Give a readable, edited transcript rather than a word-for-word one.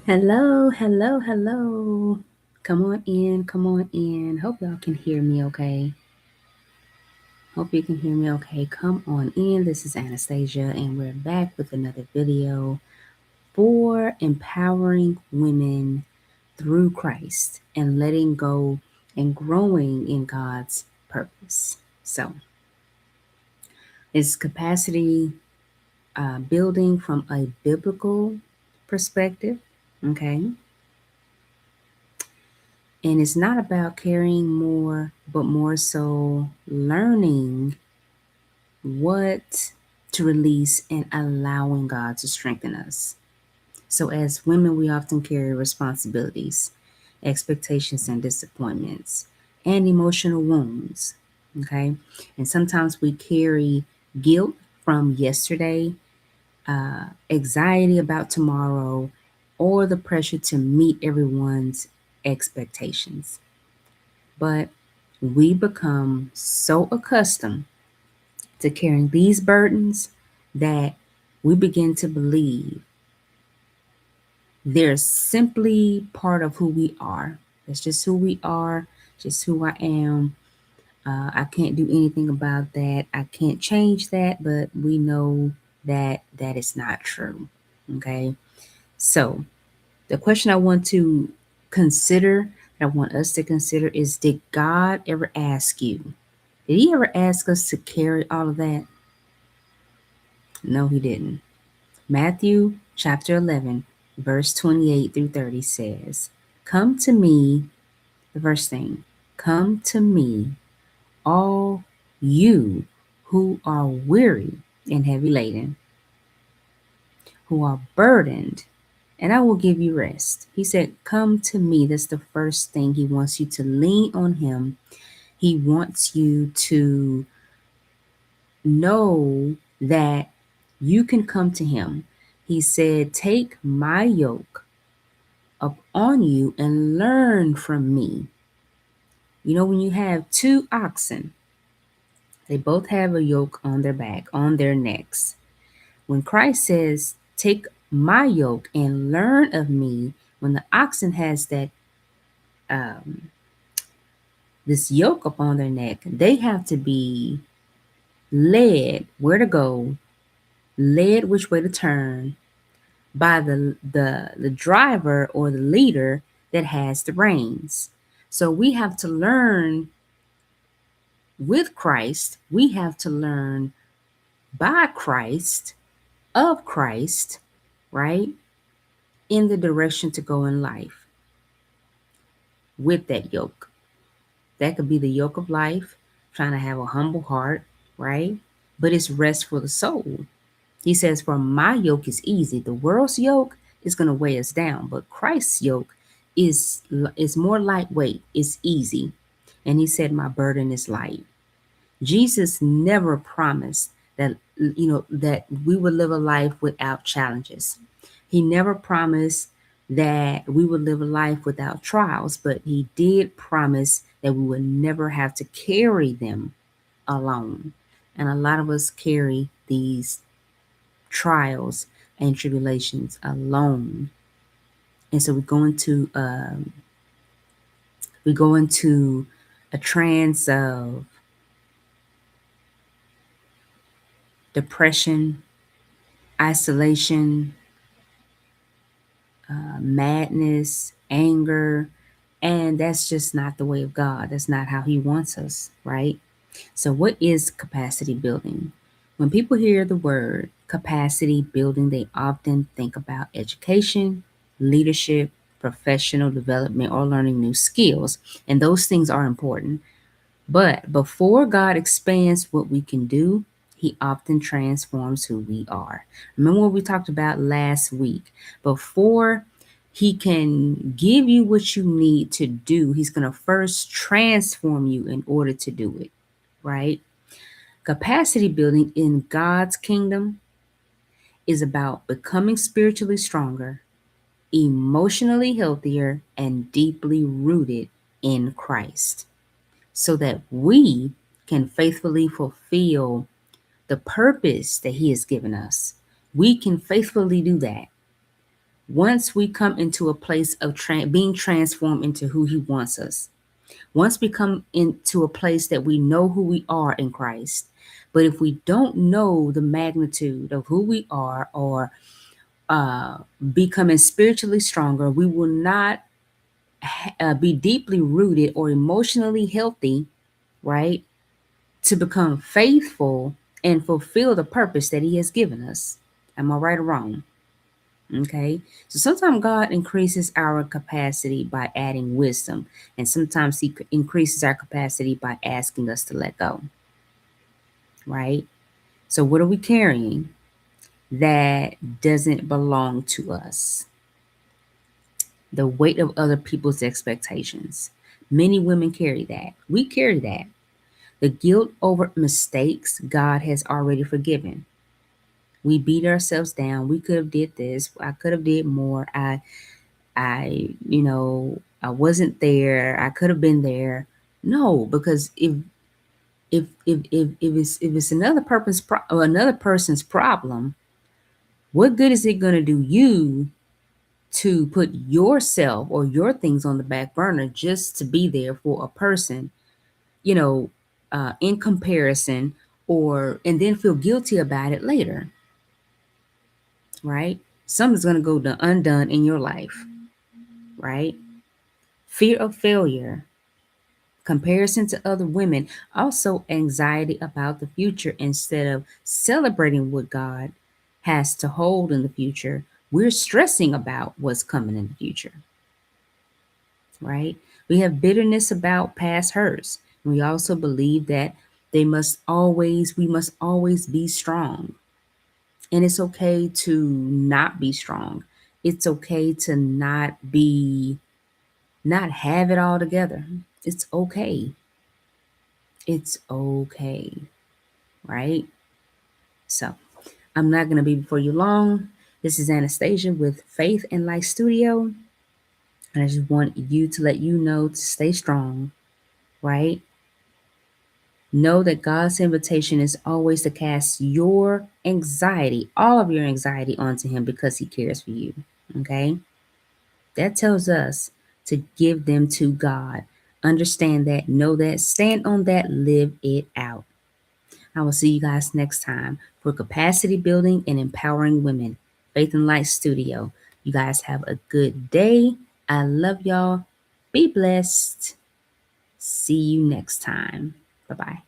Hello, hello, hello. Come on in, come on in. Hope y'all can hear me okay. Hope you can hear me okay. Come on in. This is Anastasia, and we're back with another video for empowering women through Christ and letting go and growing in God's purpose. So, it's capacity building from a biblical perspective, okay? And it's not about carrying more, but more so learning what to release and allowing God to strengthen us. So, as women, we often carry responsibilities, expectations, and disappointments, and emotional wounds. Okay. And sometimes we carry guilt from yesterday, anxiety about tomorrow, or the pressure to meet everyone's expectations. But we become so accustomed to carrying these burdens that we begin to believe they're simply part of who we are. That's just who we are, just who I am. I can't do anything about that. I can't change that, but we know that that is not true. Okay. So, the question I want to consider, that I want us to consider is, did God ever ask you? Did he ever ask us to carry all of that? No, he didn't. Matthew chapter 11, verse 28 through 30 says, Come to me, the first thing, come to me, all you who are weary and heavy laden, who are burdened, and I will give you rest. He said, Come to me. That's the first thing. He wants you to lean on him. He wants you to know that you can come to him. He said, Take my yoke up on you and learn from me. You know, when you have two oxen, they both have a yoke on their back, on their necks. When Christ says, Take my yoke and learn of me, when the oxen has that um, this yoke upon their neck, they have to be led where to go, led which way to turn, by the driver or the leader that has the reins. So we have to learn with Christ, we have to learn by Christ, of Christ, right? In the direction to go in life with that yoke. That could be the yoke of life, trying to have a humble heart, right? But it's rest for the soul. He says, For my yoke is easy. The world's yoke is going to weigh us down, but Christ's yoke is more lightweight, it's easy. And he said, My burden is light. Jesus never promised that that we would live a life without challenges. He never promised that we would live a life without trials, but he did promise that we would never have to carry them alone. And a lot of us carry these trials and tribulations alone. And so we go into a trance of depression, isolation, madness, anger, and that's just not the way of God. That's not how He wants us, right? So, what is capacity building? When people hear the word capacity building, they often think about education, leadership, professional development, or learning new skills. And those things are important. But before God expands what we can do, He often transforms who we are. Remember what we talked about last week? Before He can give you what you need to do, He's going to first transform you in order to do it, right? Capacity building in God's kingdom is about becoming spiritually stronger, emotionally healthier, and deeply rooted in Christ, so that we can faithfully fulfill the purpose that He has given us. We can faithfully do that. Once we come into a place of being transformed into who He wants us, once we come into a place that we know who we are in Christ, but if we don't know the magnitude of who we are, or becoming spiritually stronger, we will not be deeply rooted or emotionally healthy, right? To become faithful and fulfill the purpose that He has given us. Am I right or wrong? Okay. So sometimes God increases our capacity by adding wisdom, and sometimes He increases our capacity by asking us to let go, right? So, what are we carrying that doesn't belong to us? The weight of other people's expectations. Many women carry that. We carry that. The guilt over mistakes God has already forgiven. We beat ourselves down. We could have did this. I could have did more. I wasn't there. I could have been there. No, because if it's another person's problem, what good is it going to do you to put yourself or your things on the back burner just to be there for a person, you know, in comparison, or and then feel guilty about it later, right? Something's going to go undone in your life, right? Fear of failure, comparison to other women, also anxiety about the future. Instead of celebrating what God has to hold in the future, we're stressing about what's coming in the future, right? We have bitterness about past hurts. We also believe that we must always be strong. And it's okay to not be strong. It's okay to not have it all together. It's okay. It's okay, right? So I'm not going to be before you long. This is Anastasia with Faith and Light Studio. And I just want you to let you know to stay strong, right? Know that God's invitation is always to cast your anxiety, all of your anxiety, onto Him because He cares for you. Okay? That tells us to give them to God. Understand that, know that, stand on that, live it out. I will see you guys next time for Capacity Building and Empowering Women, Faith and Light Studio. You guys have a good day. I love y'all. Be blessed. See you next time. Bye bye.